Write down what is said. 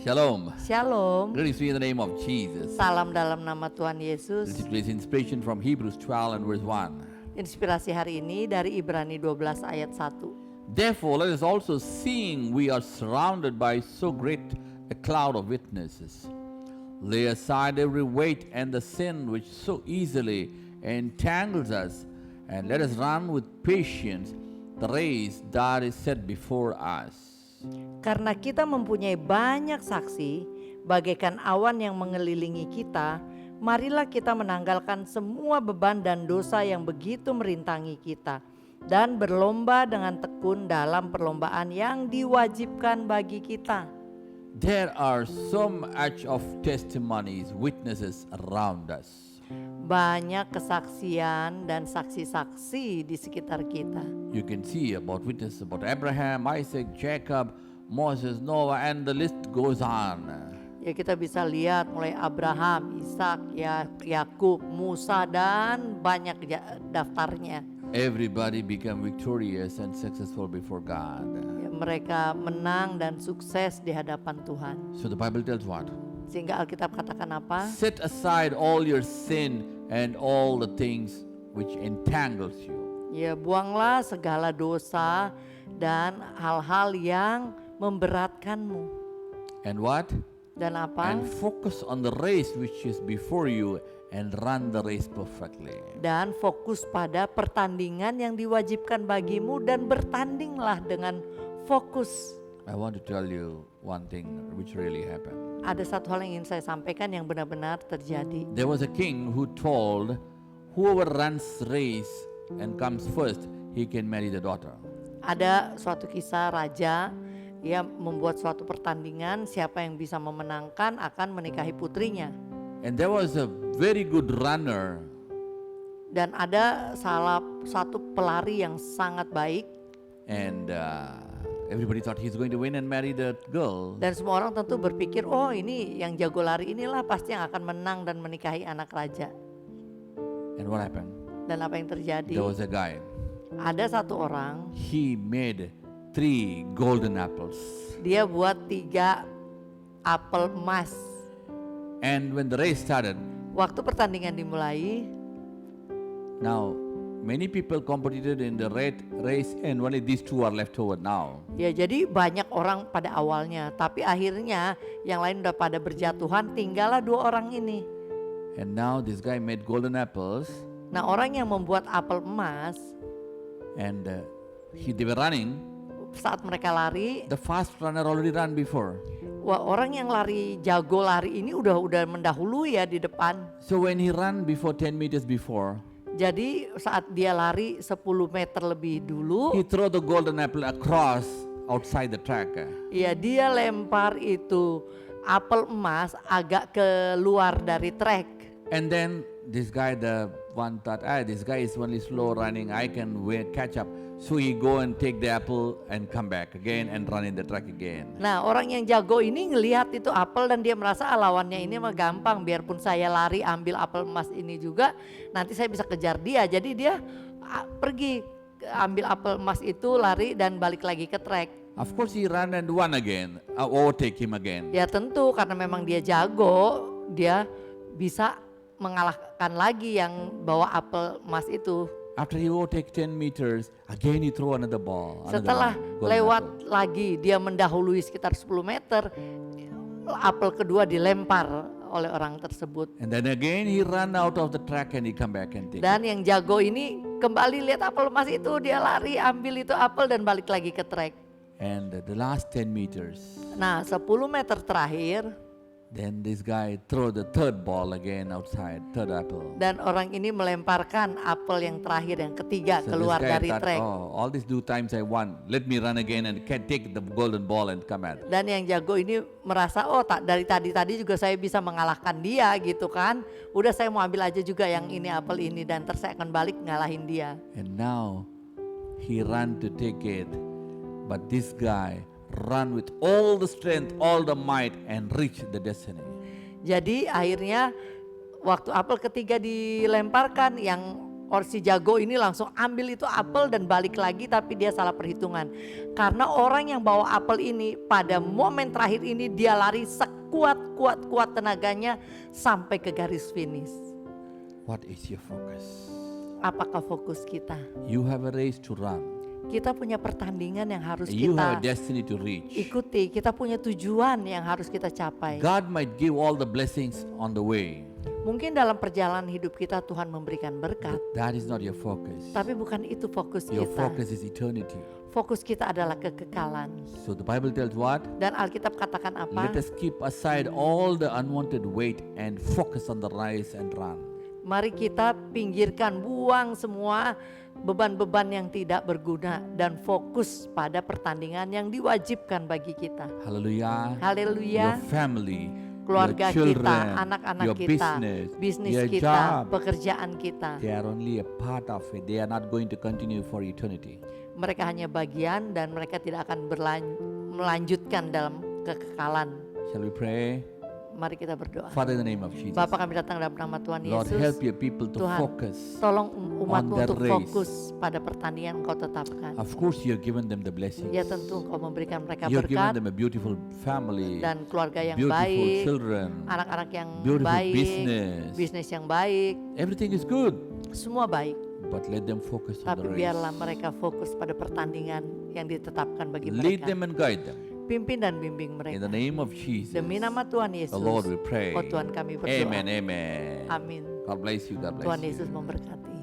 Shalom. Shalom. Greetings to you in the name of Jesus. Salam dalam nama Tuhan Yesus. This is inspiration from Hebrews 12 and verse 1. Inspirasi hari ini dari Ibrani 12 ayat 1. Therefore, let us also, seeing we are surrounded by so great a cloud of witnesses, lay aside every weight and the sin which so easily entangles us, and let us run with patience the race that is set before us. Karena kita mempunyai banyak saksi, bagaikan awan yang mengelilingi kita, marilah kita menanggalkan semua beban dan dosa yang begitu merintangi kita, dan berlomba dengan tekun dalam perlombaan yang diwajibkan bagi kita. There are so much of testimonies, witnesses around us. Banyak kesaksian dan saksi-saksi di sekitar kita. You can see about witnesses about Abraham, Isaac, Jacob, Moses, Noah, and the list goes on. Ya, kita bisa lihat mulai Abraham, Ishak, Yakub, Musa, dan banyak daftarnya. Everybody became victorious and successful before God. Ya, mereka menang dan sukses di hadapan Tuhan. So the Bible tells what? Sehingga Alkitab katakan apa? Set aside all your sin and all the things which entangles you. Ya, buanglah segala dosa dan hal-hal yang memberatkanmu. And what? Dan apa? And focus on the race which is before you and run the race perfectly. Dan fokus pada pertandingan yang diwajibkan bagimu dan bertandinglah dengan fokus. I want to tell you one thing which really happened. Ada satu hal yang ingin saya sampaikan yang benar-benar terjadi. There was a king who told whoever runs race and comes first, he can marry the daughter. Ada suatu kisah raja, ia membuat suatu pertandingan, siapa yang bisa memenangkan akan menikahi putrinya. And there was a very good runner. Dan ada salah satu pelari yang sangat baik. And everybody thought he's going to win and marry the girl. Dan semua orang tentu berpikir, oh ini yang jago lari inilah pasti yang akan menang dan menikahi anak raja. And what happened? Dan apa yang terjadi? There was a guy. Ada satu orang, He made 3 golden apples. dia buat 3 apel emas. And when the race started, Waktu pertandingan dimulai, now many people competed in the race and only these 2 are left over now. ya jadi banyak orang pada awalnya, tapi akhirnya yang lain udah pada berjatuhan, tinggallah 2 orang ini. And now this guy made golden apples Nah, orang yang membuat apel emas, and they were running. saat mereka lari, The fast runner already ran before. wah, orang yang lari jago lari ini udah mendahului ya di depan. So when he ran before 10 meters before, Jadi saat dia lari 10 meter lebih dulu, he threw the golden apple across outside the track. ya dia lempar itu apel emas agak keluar dari trek. And then this guy, the one thought, this guy is only slow running, I can catch up. So he go and take the apple and come back again and run in the track again. Nah, orang yang jago ini ngelihat itu apel dan dia merasa lawannya ini mah gampang, biarpun saya lari ambil apel emas ini juga nanti saya bisa kejar dia. Jadi dia pergi ambil apel emas itu, lari dan balik lagi ke trek. Of course he ran and won again, overtake him again. Ya tentu karena memang dia jago, dia bisa mengalahkan lagi yang bawa apel emas itu. After he overtake 10 meters, again he throw another ball. Setelah lewat lagi, dia mendahului sekitar 10 meter, apel kedua dilempar oleh orang tersebut. And then again he run out of the track and he come back and take it. Dan yang jago ini kembali lihat apel emas itu, dia lari ambil itu apel dan balik lagi ke trek. And the last 10 meters, Nah 10 meter terakhir, then this guy throw the third ball again outside, third apple. dan orang ini melemparkan apel yang terakhir, yang ketiga So keluar this guy dari thought, trek. all these 2 times I won, let me run again and can take the golden ball and come at. Dan yang jago ini merasa, oh dari tadi juga saya bisa mengalahkan dia gitu kan. Udah saya mau ambil aja juga yang ini apel ini dan ntar saya akan balik ngalahin dia. And now he ran to take it, but this guy run with all the strength, all the might and reach the destiny. Jadi akhirnya waktu apel ketiga dilemparkan, yang si jago ini langsung ambil itu apel dan balik lagi, tapi dia salah perhitungan. Karena orang yang bawa apel ini pada momen terakhir ini dia lari sekuat tenaganya sampai ke garis finish. What is your focus? Apakah fokus kita? You have a race to run. Kita punya pertandingan yang harus You have a kita destiny to reach. ikuti. Kita punya tujuan yang harus kita capai. God might give all the blessings on the way. Mungkin dalam perjalanan hidup kita Tuhan memberikan berkat, That is not your focus. tapi bukan itu fokus Your kita. focus is eternity. Fokus kita adalah kekekalan. So the Bible tells what? Dan Alkitab katakan apa? Let us keep aside all the unwanted weight and focus on the race and run. Mari kita pinggirkan, buang semua beban-beban yang tidak berguna dan fokus pada pertandingan yang diwajibkan bagi kita. Hallelujah. Haleluya. Your family, Keluarga your kita, children, anak-anak your kita, bisnis your kita, job, pekerjaan kita. they are only a part of it. They are not going to continue for eternity. Mereka hanya bagian dan mereka tidak akan melanjutkan dalam kekekalan. Shall we pray? Mari kita berdoa. Father, in the name of Jesus. Bapa, kami datang dalam nama Tuhan Lord, Yesus. help your people to Tuhan, focus. tolong umatmu on their untuk race. fokus pada pertandingan Engkau tetapkan. Of course, you have given them the blessings. Ya tentu Engkau memberikan mereka You have given berkat them a beautiful family, dan keluarga yang beautiful baik, children, anak-anak yang beautiful baik, business. bisnis yang baik, Everything is good, semua baik. but let them focus on Tapi the biarlah race. mereka fokus pada pertandingan yang ditetapkan bagi Lead mereka. them and guide them. Pimpin dan bimbing In mereka. the name of Jesus. Demi nama Tuhan The Yesus. Lord we pray. Oh Tuhan kami berdoa. Amen, amen. Amin. God bless you, God bless Tuhan you. Yesus memberkati.